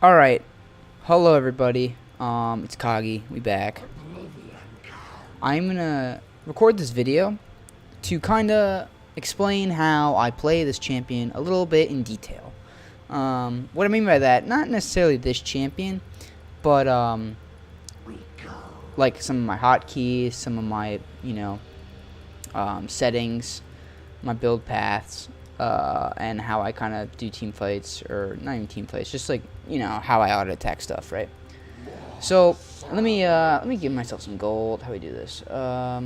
Alright, hello everybody, it's Koggy, we back. I'm gonna record this video to kinda explain how I play this champion a little bit in detail. What I mean by that, not necessarily this champion, but like some of my hotkeys, some of my, settings, my build paths, and how I kind of do team fights, or not even team fights, just like, how I auto attack stuff, right? So let me give myself some gold. How do we do this? Yeah,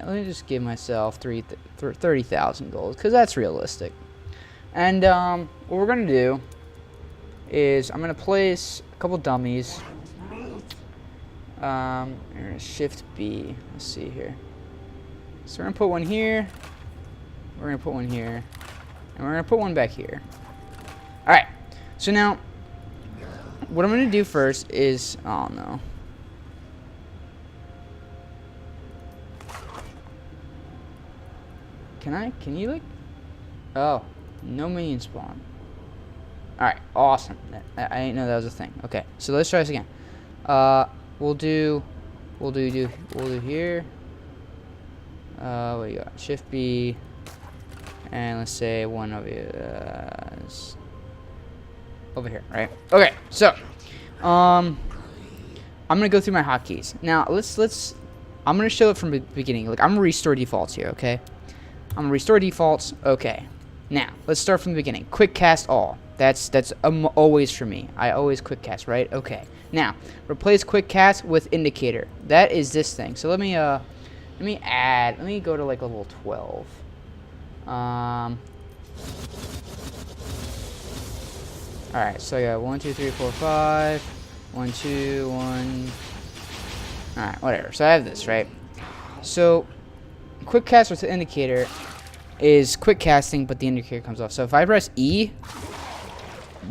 let me just give myself 30,000 gold, because that's realistic. And what we're gonna do is I'm gonna place a couple dummies. We're gonna shift B. Let's see here. So we're gonna put one here. We're gonna put one here, and we're gonna put one back here. All right. So now, what I'm gonna do first is, oh no. Can you like? Oh, no minion spawn. All right, awesome. I didn't know that was a thing. Okay, so let's try this again. We'll do here. What do you got? Shift B. And let's say one over here, over here, right? Okay, so I'm gonna go through my hotkeys. Now I'm gonna show it from the beginning. Like, I'm gonna restore defaults here, okay? I'm gonna restore defaults. Okay. Now let's start from the beginning. Quick cast all. That's always for me. I always quick cast, right? Okay. Now replace quick cast with indicator. That is this thing. So let me go to like level 12. Alright, so I got 1, 2, 3, 4, 5. 1, 2, 1. Alright, whatever. So I have this, right? So, quick cast with the indicator is quick casting, but the indicator comes off. So if I press E,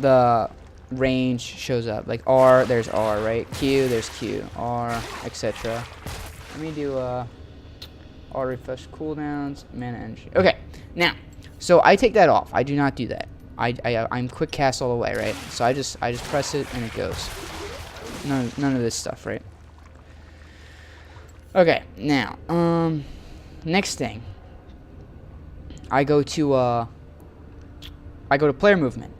the range shows up. Like R, there's R, right? Q, there's Q. R, etc. Let me do R refresh cooldowns, mana energy. Okay, now, so I take that off. I do not do that. I'm quick cast all the way, right? So I just press it and it goes. None of this stuff, right? Okay, now, next thing, I go to player movement.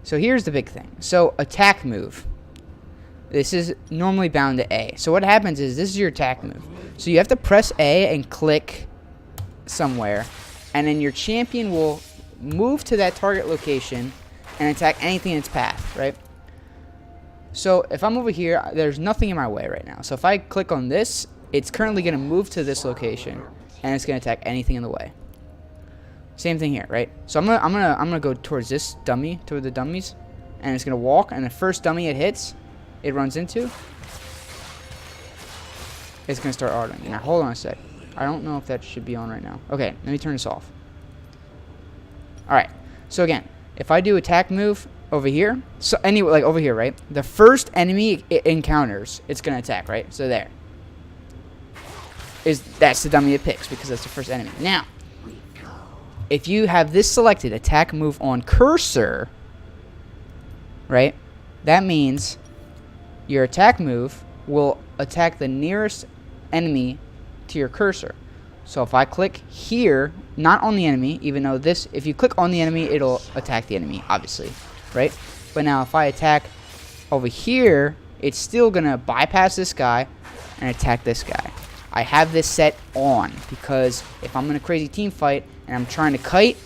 So here's the big thing. So attack move. This is normally bound to A. So what happens is, this is your attack move. So you have to press A and click somewhere, and then your champion will move to that target location and attack anything in its path, right? So if I'm over here, there's nothing in my way right now. So if I click on this, it's currently going to move to this location, and it's going to attack anything in the way. Same thing here, right? So I'm gonna go towards this dummy, toward the dummies, and it's gonna walk, and the first dummy it hits, it runs into, it's gonna start autoing. Now hold on a sec. I don't know if that should be on right now. Okay, let me turn this off. Alright, so again, if I do attack move over here, so anyway, like over here, right? The first enemy it encounters, it's gonna attack, right? So that's the dummy it picks, because that's the first enemy. Now, if you have this selected, attack move on cursor, right? That means your attack move will attack the nearest enemy to your cursor. So if I click here, not on the enemy, even though this, if you click on the enemy, it'll attack the enemy, obviously, right? But now if I attack over here, it's still gonna bypass this guy and attack this guy. I have this set on because if I'm in a crazy team fight and I'm trying to kite,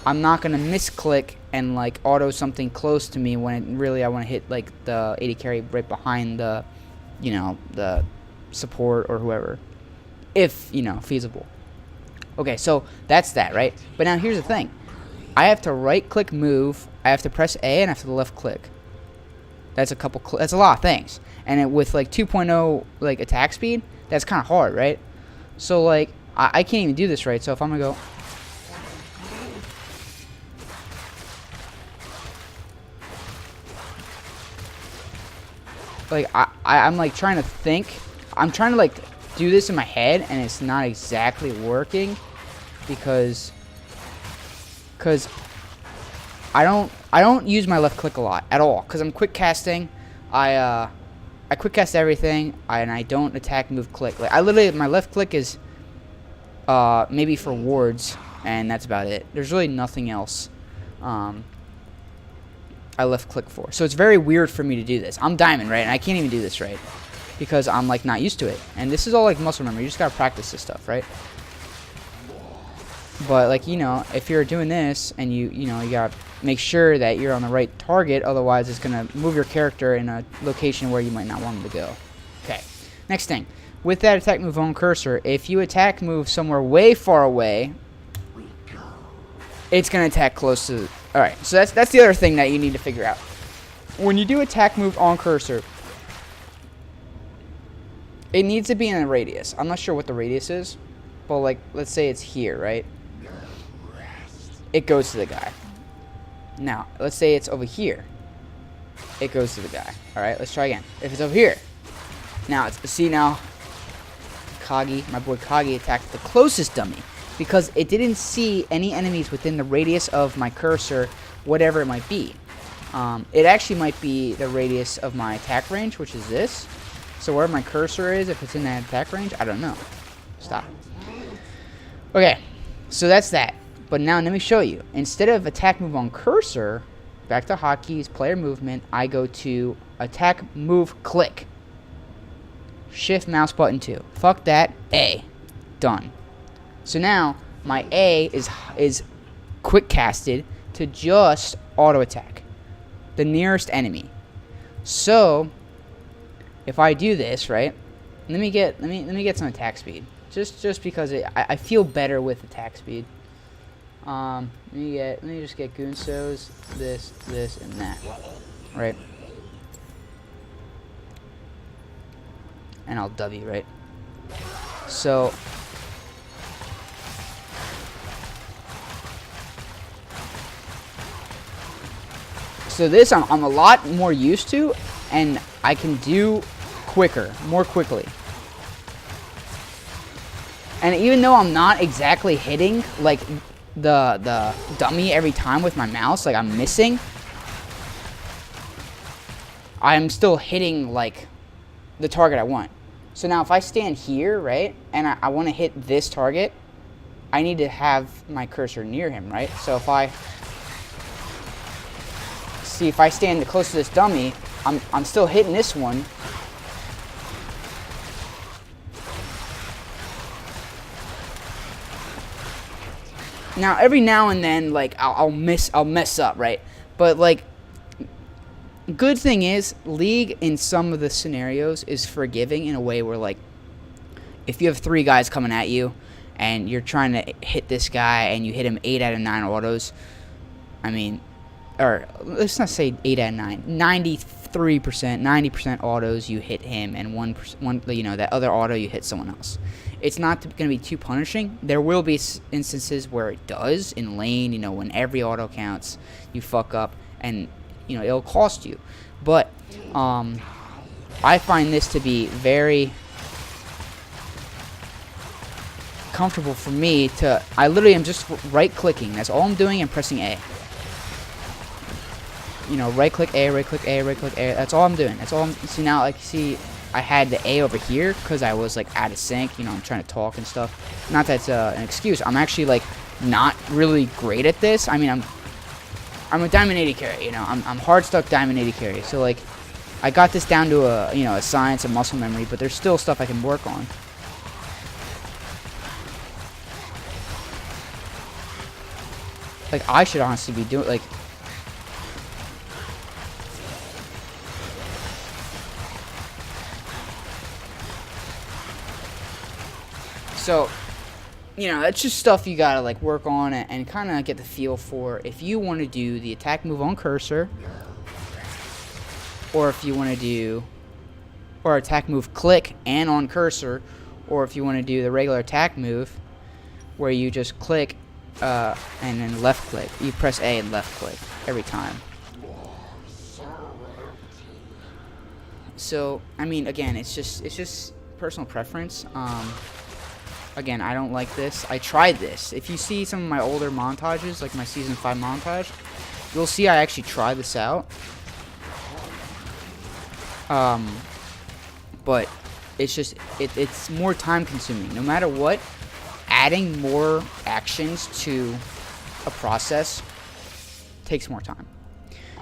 I'm not gonna misclick and like auto something close to me when really I want to hit like the 80 carry right behind the, the support or whoever, if feasible. Okay, so that's that, right? But now here's the thing: I have to right click move, I have to press A, and I have to left click. That's that's a lot of things, and with like 2.0 like attack speed, that's kind of hard, right? So like I can't even do this right. So if I'm gonna go, like I'm like trying to think. I'm trying to like do this in my head, and it's not exactly working because I don't use my left click a lot at all because I'm quick casting. I quick cast everything, and I don't attack, move, click. Like I literally, my left click is maybe for wards, and that's about it. There's really nothing else I left click for. So it's very weird for me to do this. I'm diamond, right? And I can't even do this right because I'm like not used to it. And this is all like muscle memory. You just gotta practice this stuff, right? But like, you know, if you're doing this and you gotta make sure that you're on the right target, otherwise it's gonna move your character in a location where you might not want him to go. Okay. Next thing. With that attack move on cursor, if you attack move somewhere way far away, it's gonna attack close to. Alright, so that's the other thing that you need to figure out. When you do attack move on cursor, it needs to be in a radius. I'm not sure what the radius is, but like, let's say it's here, right? It goes to the guy. Now, let's say it's over here. It goes to the guy. Alright, let's try again. If it's over here. Now, see now, Koggy, my boy Koggy attacked the closest dummy. Because it didn't see any enemies within the radius of my cursor, whatever it might be. It actually might be the radius of my attack range, which is this. So where my cursor is, if it's in that attack range, I don't know. Stop. Okay, so that's that. But now let me show you. Instead of attack move on cursor, back to hotkeys, player movement, I go to attack move click. Shift mouse button 2. Fuck that. A. Done. So now my A is quick casted to just auto attack the nearest enemy. So if I do this, right? Let me get some attack speed. Just because I feel better with attack speed. Let me just get Goonsos, this, and that. Right? And I'll W, right? So this I'm a lot more used to, and I can do more quickly. And even though I'm not exactly hitting like the dummy every time with my mouse, like I'm missing, I'm still hitting like the target I want. So now if I stand here, right, and I want to hit this target, I need to have my cursor near him, right? So if I stand close to this dummy, I'm still hitting this one. Now every now and then, like I'll mess up, right? But like, good thing is League in some of the scenarios is forgiving in a way where like, if you have 3 guys coming at you, and you're trying to hit this guy and you hit him 8 out of 9 autos, I mean. Or let's not say 8 out of 9, 93%, 90% autos you hit him, and one that other auto you hit someone else. It's not going to be too punishing. There will be instances where it does in lane. When every auto counts, you fuck up, and it'll cost you. But I find this to be very comfortable for me to. I literally am just right clicking. That's all I'm doing, and pressing A. Right click A, right click A, right click A. That's all I'm doing. That's all see now, like, see, I had the A over here because I was, like, out of sync. I'm trying to talk and stuff. Not that's an excuse. I'm actually, like, not really great at this. I mean, I'm a Diamond 80 carry, I'm hard stuck Diamond 80 carry. So, like, I got this down to a science and muscle memory, but there's still stuff I can work on. Like, I should honestly be doing, like, so, that's just stuff you gotta like work on and kind of get the feel for if you want to do the attack move on cursor, or if you want to do, or attack move click and on cursor, or if you want to do the regular attack move where you just click and then left click. You press A and left click every time. So, I mean, again, it's just personal preference. Again, I don't like this. I tried this. If you see some of my older montages, like my Season 5 montage, You'll see I actually try this out. But it's just, it's more time consuming. No matter what, adding more actions to a process takes more time.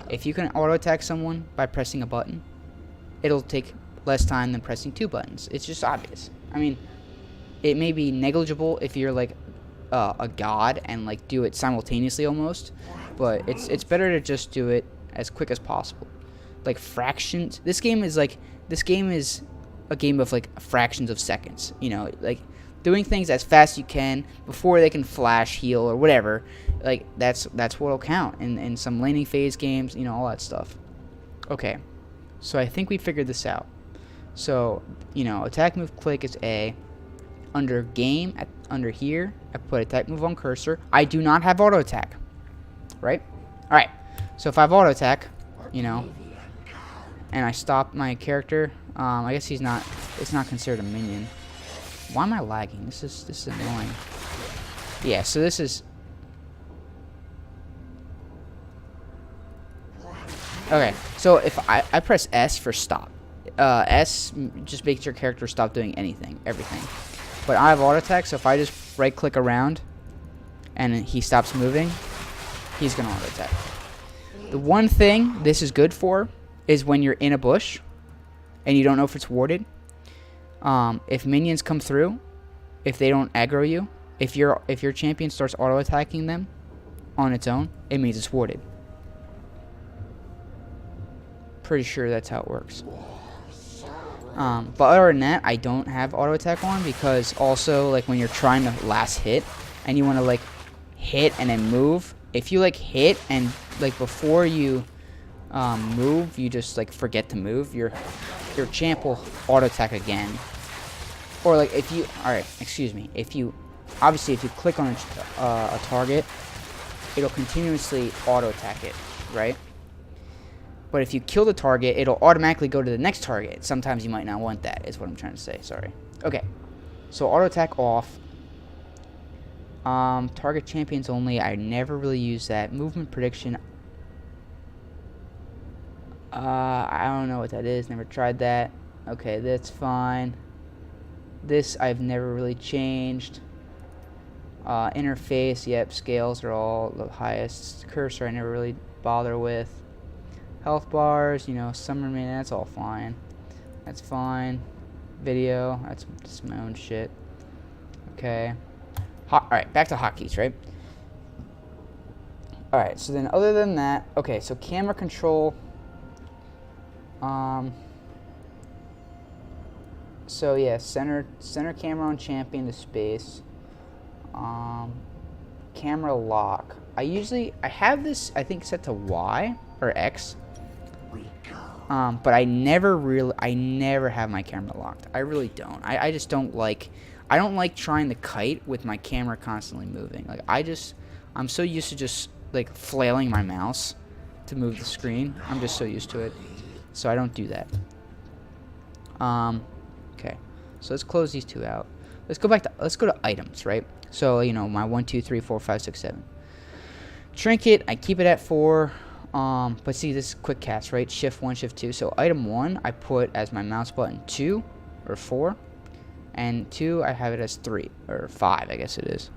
If you can auto attack someone by pressing a button, it'll take less time than pressing 2 buttons. It's just obvious. I mean, it may be negligible if you're like a god and like do it simultaneously almost, but it's better to just do it as quick as possible. Like fractions. This game is a game of like fractions of seconds. You know, like doing things as fast as you can before they can flash, heal, or whatever. Like that's what'll count in some laning phase games. You know, all that stuff. Okay, so I think we figured this out. So, you know, attack move click is A. Under game, under here, I put attack move on cursor. I do not have auto attack, right? All right. So if I have auto attack, you know, and I stop my character, I guess he's not. It's not considered a minion. Why am I lagging? This is annoying. Yeah. So this is. Okay. So if I press S for stop. S just makes your character stop doing everything. But I have auto attack, so if I just right click around and he stops moving, he's gonna auto attack. The one thing this is good for is when you're in a bush and you don't know if it's warded. If minions come through, if they don't aggro you, if your champion starts auto attacking them on its own, it means it's warded. Pretty sure that's how it works. But other than that, I don't have auto attack on because also like when you're trying to last hit and you want to like hit and then move, if you like hit and like before you move, you just like forget to move, your champ will auto attack again. Or like if you, if you click on a target, it'll continuously auto attack it, right? But if you kill the target, it'll automatically go to the next target. Sometimes you might not want that, is what I'm trying to say. Sorry. Okay. So auto attack off. Target champions only. I never really use that. Movement prediction. I don't know what that is. Never tried that. Okay, that's fine. This I've never really changed. Interface. Yep. Scales are all the highest. Cursor I never really bother with. Health bars, you know, summon me, that's all fine. That's fine. Video, that's just my own shit. Okay. Alright, back to hotkeys, right? Alright, so then other than that, okay, so camera control. So yeah, center camera on champion to space. Camera lock. I have this, I think, set to Y or X. But I never have my camera locked. I really don't. I just don't like, I don't like trying to kite with my camera constantly moving. Like I'm so used to just like flailing my mouse to move the screen. I'm just so used to it. So I don't do that. Okay. So let's close these two out. Let's go to items, right? So, you know, my 1, 2, 3, 4, 5, 6, 7. Trinket, I keep it at 4. But see, this is quick cast, right? Shift 1, Shift 2. So item 1, I put as my mouse button 2 or 4. And 2, I have it as 3 or 5, I guess it is.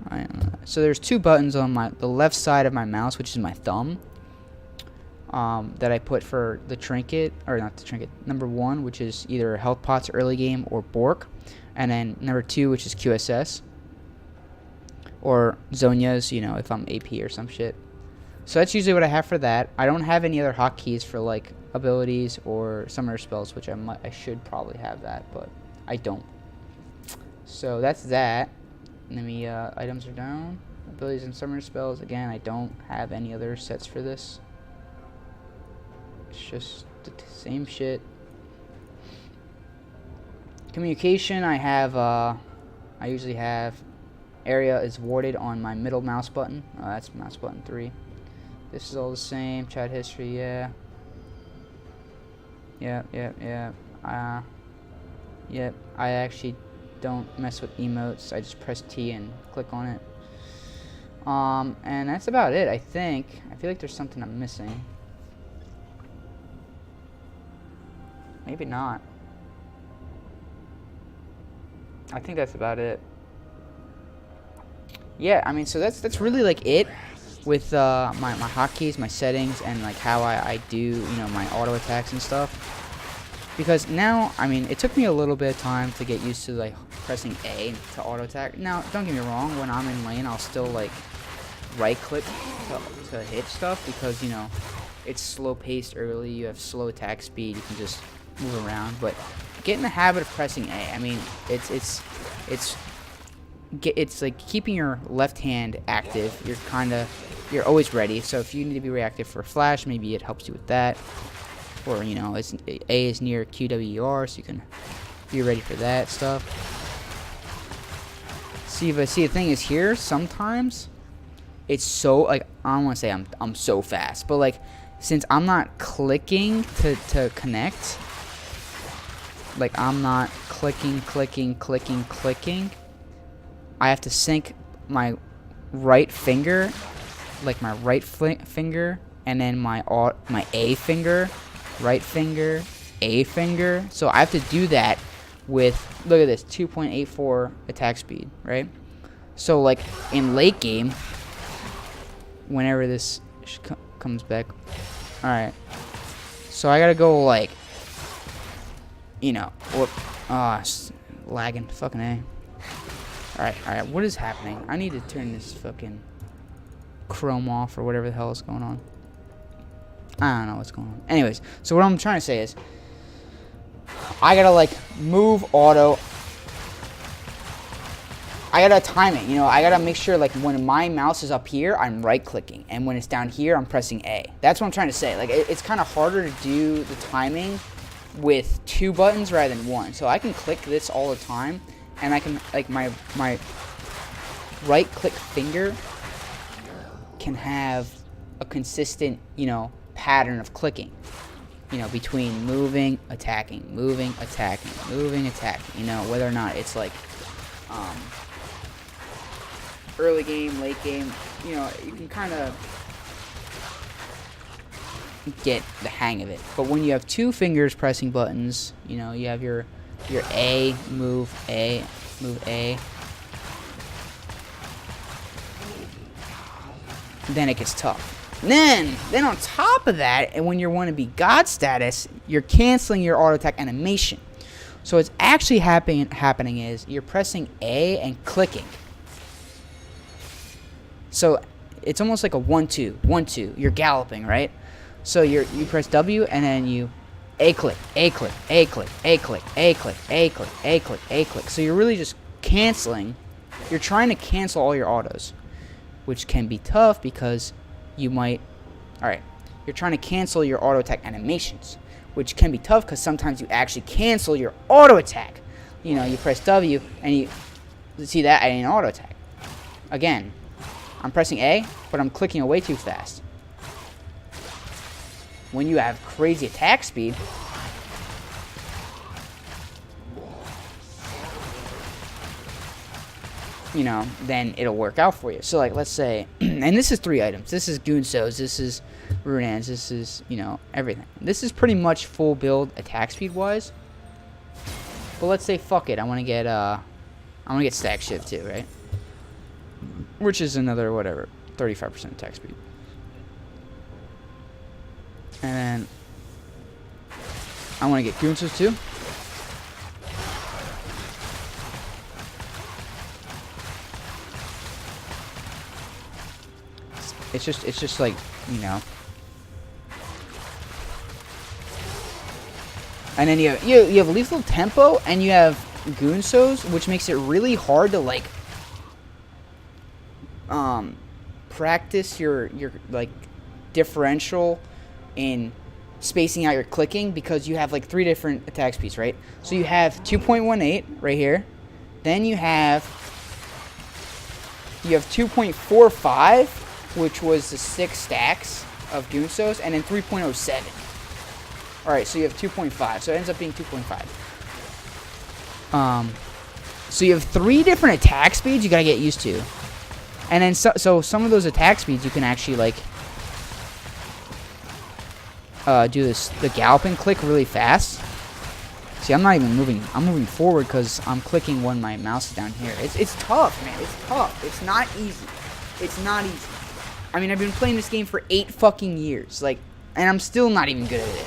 So there's 2 buttons on the left side of my mouse, which is my thumb. That I put for the trinket, or not the trinket, number 1, which is either health pots early game or Bork. And then number 2, which is QSS. Or Zonia's, you know, if I'm AP or some shit. So that's usually what I have for that. I don't have any other hotkeys for like abilities or summoner spells, which I should probably have that, but I don't. So that's that. And then items are down. Abilities and summoner spells. Again, I don't have any other sets for this. It's just the same shit. Communication, I usually have area is warded on my middle mouse button. That's mouse button 3. This is all the same. Chat history, yeah. Yep. Yep. I actually don't mess with emotes. I just press T and click on it. And that's about it, I think. I feel like there's something I'm missing. Maybe not. I think that's about it. Yeah, I mean, so that's really like it with my hotkeys, my settings, and like how I do, you know, my auto attacks and stuff. Because now, I mean, it took me a little bit of time to get used to like pressing A to auto attack. Now, don't get me wrong, when I'm in lane, I'll still like right click to hit stuff because, you know, it's slow paced early, you have slow attack speed, you can just move around. But get in the habit of pressing A. I mean, it's like keeping your left hand active. You're always ready. So if you need to be reactive for a flash, maybe it helps you with that. Or, you know, A is near QWER, so you can be ready for that stuff. See, the thing is here, sometimes it's so, like, I don't want to say I'm so fast, but like, since I'm not clicking to connect, like I'm not clicking, I have to sync my right finger, like my right finger, and then my A finger, right finger, A finger. So I have to do that with, look at this, 2.84 attack speed, right? So like in late game, whenever this comes back, all right. So I gotta go like, you know, whoop, lagging, fucking A. All right, what is happening? I need to turn this fucking Chrome off or whatever the hell is going on. I don't know what's going on. Anyways, so what I'm trying to say is, I gotta like move auto. I gotta time it, you know, I gotta make sure like when my mouse is up here, I'm right clicking, and when it's down here, I'm pressing A. That's what I'm trying to say. Like it's kind of harder to do the timing with 2 buttons rather than 1. So I can click this all the time, and I can like my right click finger can have a consistent, you know, pattern of clicking, you know, between moving, attacking, moving, attacking, moving, attacking, you know, whether or not it's like early game, late game, you know, you can kind of get the hang of it. But when you have 2 fingers pressing buttons, you know, you have your A, move A, then it gets tough. Then on top of that, and when you want to be God status, you're canceling your auto attack animation. So what's actually happening is you're pressing A and clicking. So it's almost like a 1-2, 1-2. You're galloping, right? So you press W and then you A click, A click, A click, A click, A click, A click, A click, A click. So you're really just canceling. You're trying to cancel all your autos, which can be tough because you might, you're trying to cancel your auto attack animations, which can be tough because sometimes you actually cancel your auto attack. You know, you press W and you see that I didn't auto attack. Again, I'm pressing A, but I'm clicking away too fast. When you have crazy attack speed, you know, then it'll work out for you. So like, let's say, and this is 3 items. This is Goonsos, this is Runans, this is, you know, everything. This is pretty much full build attack speed wise. But let's say, fuck it, I want to get stack shift too, right? Which is another, whatever, 35% attack speed. And then I want to get Goonsos too. It's just like, you know. And then you have lethal tempo and you have Goonsos, which makes it really hard to like practice your like differential in spacing out your clicking, because you have like 3 different attack speeds, right? So you have 2.18 right here, then you have 2.45, which was the 6 stacks of Goonsos, and then 3.07. Alright, so you have 2.5, so it ends up being 2.5. So you have 3 different attack speeds you gotta get used to. And then so some of those attack speeds you can actually like do the galloping click really fast. See, I'm not even moving. I'm moving forward because I'm clicking when my mouse is down here. It's tough, man. It's tough. It's not easy. It's not easy. I mean, I've been playing this game for 8 fucking years, like, and I'm still not even good at it.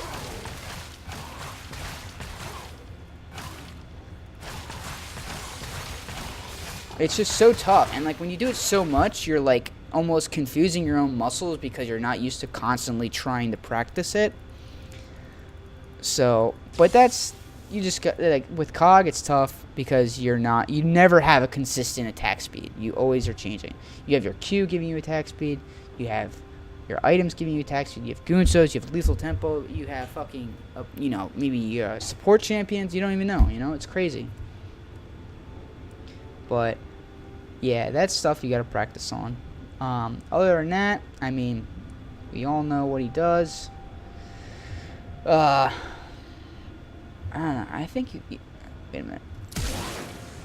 It's just so tough, and like when you do it so much, you're like almost confusing your own muscles because you're not used to constantly trying to practice it. So, but that's, you just got, like, with Cog, it's tough because you never have a consistent attack speed. You always are changing. You have your Q giving you attack speed, you have your items giving you attack speed, you have Goonsos, you have lethal tempo, you have fucking, you know, maybe support champions, you don't even know, you know, it's crazy. But, yeah, that's stuff you gotta practice on. Other than that, I mean, we all know what he does. I don't know, I think wait a minute.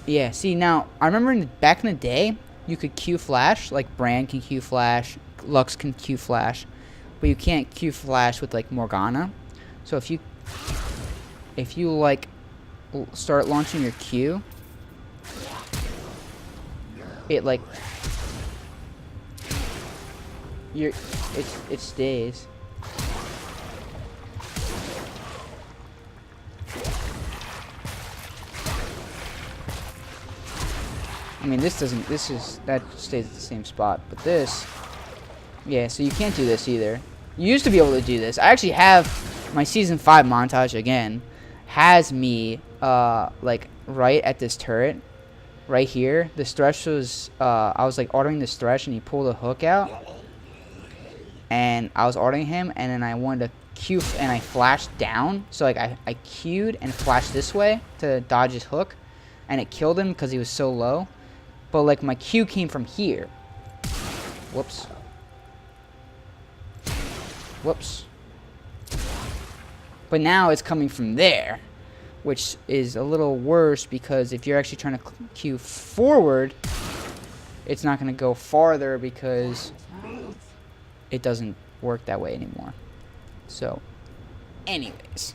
Yeah, see, now, I remember back in the day, you could Q flash, like Brand can Q flash, Lux can Q flash, but you can't Q flash with, like, Morgana. So if you like, start launching your Q, it, like, it stays. I mean, that stays at the same spot, but this, yeah, so you can't do this either. You used to be able to do this. I actually have my Season 5 montage again, has me, like, right at this turret, right here. This thresh was, I was, like, ordering this thresh, and he pulled a hook out, and I was ordering him, and then I wanted to Q, and I flashed down, so, like, I Q'd and flashed this way to dodge his hook, and it killed him because he was so low. But, like, my Q came from here. Whoops. Whoops. But now it's coming from there, which is a little worse because if you're actually trying to Q forward, it's not going to go farther because it doesn't work that way anymore. So, anyways.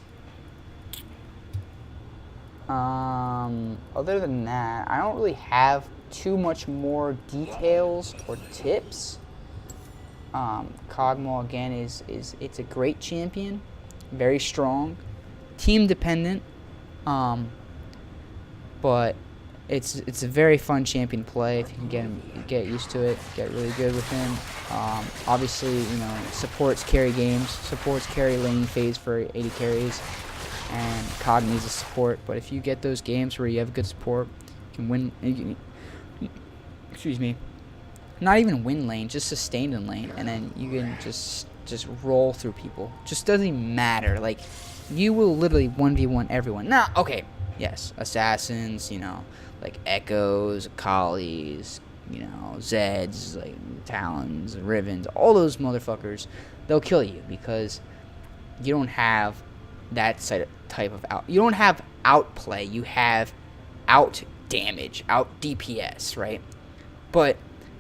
Other than that, I don't really have too much more details or tips. Kog'maw again it's a great champion, very strong, team dependent, but it's a very fun champion to play if you can get used to it, get really good with him. Obviously, you know, supports carry games, supports carry laning phase for 80 carries, and Kog needs a support. But if you get those games where you have good support, you can win. Excuse me. Not even win lane, just sustain in lane, and then you can just roll through people. Just doesn't even matter. Like, you will literally 1v1 everyone. Now, okay, yes, assassins, you know, like Echoes, Collies, you know, Zeds, like Talons, Rivens, all those motherfuckers, they'll kill you because you don't have that type of out. You don't have outplay. You have out damage, out DPS, right? But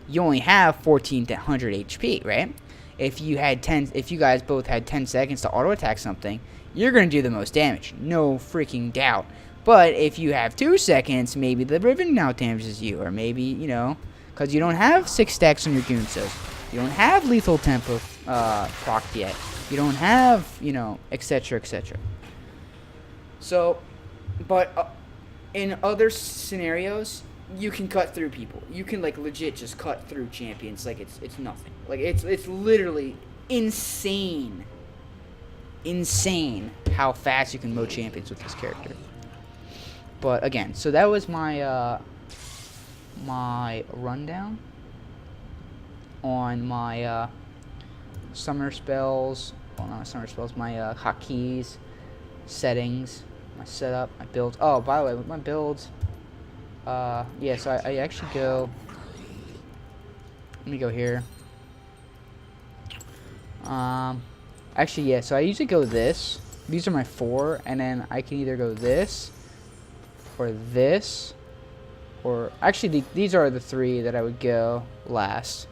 you only have 1400 HP, right? If you guys both had 10 seconds to auto attack something, you're going to do the most damage, no freaking doubt. But if you have 2 seconds, maybe the Riven now damages you, or maybe, you know, because you don't have 6 stacks on your Goonsos, you don't have lethal tempo procced yet, you don't have, you know, etc, etc. So, but in other scenarios, you can cut through people. You can, like, legit just cut through champions like it's nothing. Like, it's literally insane how fast you can mow champions with this character. But again, so that was my my rundown on my summer spells. Well, not summer spells. My hotkeys, settings, my setup, my builds. Oh, by the way, with my builds. Yeah, so I actually go, let me go here. Actually, yeah, so I usually go this. These are my 4, and then I can either go this, or this, Or actually, these are the 3 that I would go last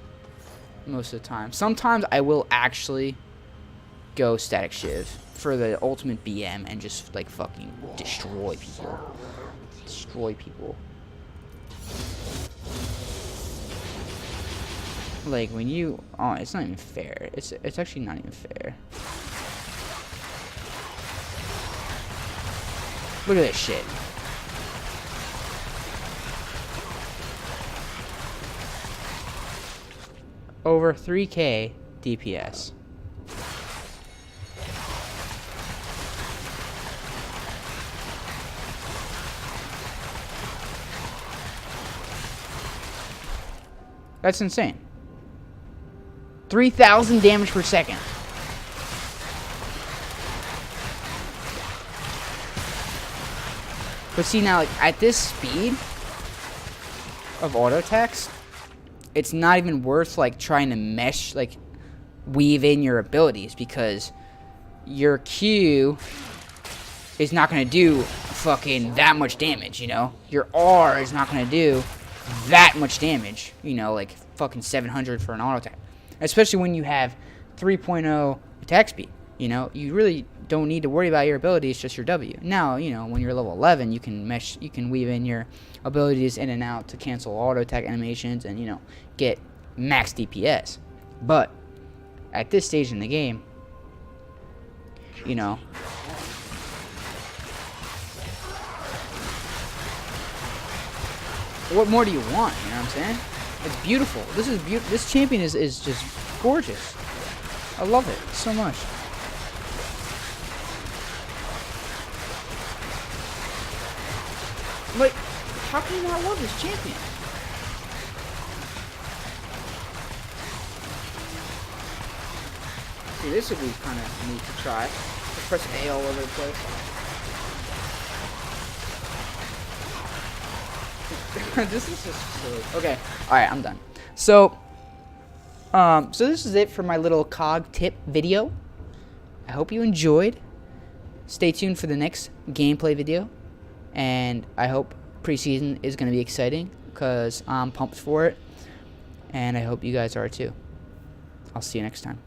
most of the time. Sometimes I will actually go Static Shiv for the ultimate BM and just like fucking destroy people. Destroy people. Like when you, oh, it's not even fair. It's actually not even fair. Look at this shit. Over 3k DPS. That's insane. 3,000 damage per second. But see now, like, at this speed of auto attacks, it's not even worth like trying to mesh, like weave in your abilities, because your Q is not going to do fucking that much damage, you know? Your R is not going to do that much damage, you know, like fucking 700 for an auto attack. Especially when you have 3.0 attack speed, you know? You really don't need to worry about your abilities, just your W. Now, you know, when you're level 11, you can mesh, you can weave in your abilities in and out to cancel auto attack animations and, you know, get max DPS. But at this stage in the game, you know, what more do you want? You know what I'm saying? It's beautiful. This is beautiful. This champion is just gorgeous. I love it so much. Like, how can you not love this champion? See, this would be kind of neat to try. Just press A all over the place. This is just silly. Okay, alright, I'm done. So this is it for my little cog tip video. I hope you enjoyed. Stay tuned for the next gameplay video. And I hope preseason is going to be exciting, because I'm pumped for it. And I hope you guys are too. I'll see you next time.